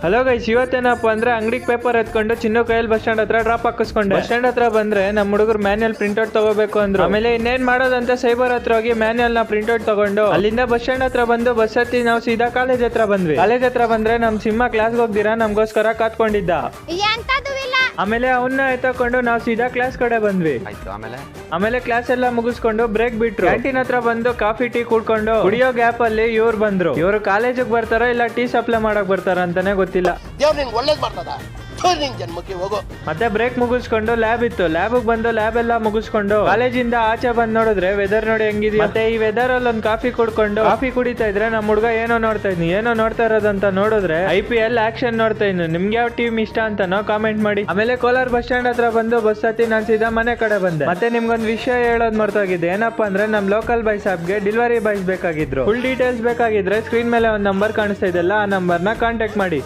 Hello guys, ಇವತ್ತೇನಪ್ಪ ಅಂದ್ರೆ ಅಂಗಡಿಗೆ paper ಎತ್ಕೊಂಡು ಚಿನ್ನು ಕೈಯಲ್ಲಿ ಬಸ್ ಸ್ಟ್ಯಾಂಡ್ ಹತ್ರ ಡ್ರಾಪ್ ಹಾಕಿಸ್ಕೊಂಡೆ. ಬಸ್ ಸ್ಟ್ಯಾಂಡ್ ಹತ್ರ ಬಂದ್ರೆ ನಮ್ಮ ಹುಡುಗರು ಮ್ಯಾನ್ಯಲ್ ಪ್ರಿಂಟ್ಔಟ್ ತಗೋಬೇಕು ಅಂದ್ರು. ಆಮೇಲೆ ಇನ್ನೇನ್ ಮಾಡೋದಂತ ಸೈಬರ್ ಹತ್ರ ಹೋಗಿ ಮ್ಯಾನ್ಯಲ್ ನ ಪ್ರಿಂಟ್ಔಟ್ ತಗೊಂಡು ಅಲ್ಲಿಂದ ಬಸ್ ಸ್ಟ್ಯಾಂಡ್ ಹತ್ರ ಬಂದು ಬಸ್ ಹತ್ತಿ ನಾವು ಸೀದಾ ಕಾಲೇಜ್ ಹತ್ರ ಬಂದ್ವಿ. ಕಾಲೇಜ್ ಹತ್ರ ಬಂದ್ರೆ ನಮ್ ಸಿಂಹ ಕ್ಲಾಸ್ಗೆ ಹೋಗ್ದಿರಾ ನಮ್ಗೋಸ್ಕರ ಕಾತ್ಕೊಂಡಿದ್ದ. ಆಮೇಲೆ ಅವನ್ನ ಎತ್ತಕೊಂಡು ನಾವು ಸೀದಾ ಕ್ಲಾಸ್ ಕಡೆ ಬಂದ್ವಿ. ಆಮೇಲೆ ಕ್ಲಾಸ್ ಎಲ್ಲ ಮುಗಿಸ್ಕೊಂಡು ಬ್ರೇಕ್ ಬಿಟ್ರು. ಕ್ಯಾಂಟೀನ್ ಹತ್ರ ಬಂದು ಕಾಫಿ ಟೀ ಕುಡ್ಕೊಂಡು ಕುಡಿಯೋ ಗ್ಯಾಪ್ ಅಲ್ಲಿ ಇವ್ರು ಬಂದ್ರು. ಇವ್ರು ಕಾಲೇಜಿಗೆ ಬರ್ತಾರ ಇಲ್ಲ ಟೀ ಸಪ್ಲೈ ಮಾಡಕ್ ಬರ್ತಾರ ಅಂತಾನೆ ಗೊತ್ತಿಲ್ಲ. ಮತ್ತೆ ಬ್ರೇಕ್ ಮುಗಿಸ್ಕೊಂಡು ಲ್ಯಾಬ್ ಇತ್ತು. ಲ್ಯಾಬ್ ಬಂದು ಲ್ಯಾಬ್ ಎಲ್ಲ ಮುಗಿಸ್ಕೊಂಡು ಕಾಲೇಜಿಂದ ಆಚೆ ಬಂದ್ ನೋಡಿದ್ರೆ ವೆದರ್ ನೋಡಿ ಹೆಂಗಿದೆ. ಮತ್ತೆ ಈ ವೆದರ್ ಅಲ್ಲಿ ಒಂದು ಕಾಫಿ ಕುಡ್ಕೊಂಡು ಕಾಫಿ ಕುಡಿತಾ ಇದ್ರೆ ನಮ್ಮ ಹುಡುಗ ಏನೋ ನೋಡ್ತಾ ಇರೋದಂತ ನೋಡಿದ್ರೆ IPL ಆಕ್ಷನ್ ನೋಡ್ತಾ ಇದ್ನು. ನಿಮ್ಗೆ ಯಾವ ಟೀಮ್ ಇಷ್ಟ ಅಂತಾನೋ ಕಾಮೆಂಟ್ ಮಾಡಿ. ಆಮೇಲೆ ಕೋಲಾರ ಬಸ್ ಸ್ಟ್ಯಾಂಡ್ ಹತ್ರ ಬಂದು ಬಸ್ ಹತ್ತಿ ನಾನು ಸೀದಾ ಮನೆ ಕಡೆ ಬಂದೆ. ಮತ್ತೆ ನಿಮ್ಗೊಂದು ವಿಷಯ ಹೇಳೋದ್ ಮರ್ತೋಗಿದ್ದೆ. ಏನಪ್ಪಾ ಅಂದ್ರೆ ನಮ್ ಲೋಕಲ್ ಬಾಯ್ಸ್ ಆಪ್ಗೆ ಡೆಲಿವರಿ ಬಾಯ್ಸ್ ಬೇಕಾಗಿದ್ರು. ಫುಲ್ ಡೀಟೇಲ್ಸ್ ಬೇಕಾಗಿದ್ರೆ ಸ್ಕ್ರೀನ್ ಮೇಲೆ ಒಂದು ನಂಬರ್ ಕಾಣಿಸ್ತಾ ಇದೆಲ್ಲ, ಆ ನಂಬರ್ನ ಕಾಂಟ್ಯಾಕ್ಟ್ ಮಾಡಿ.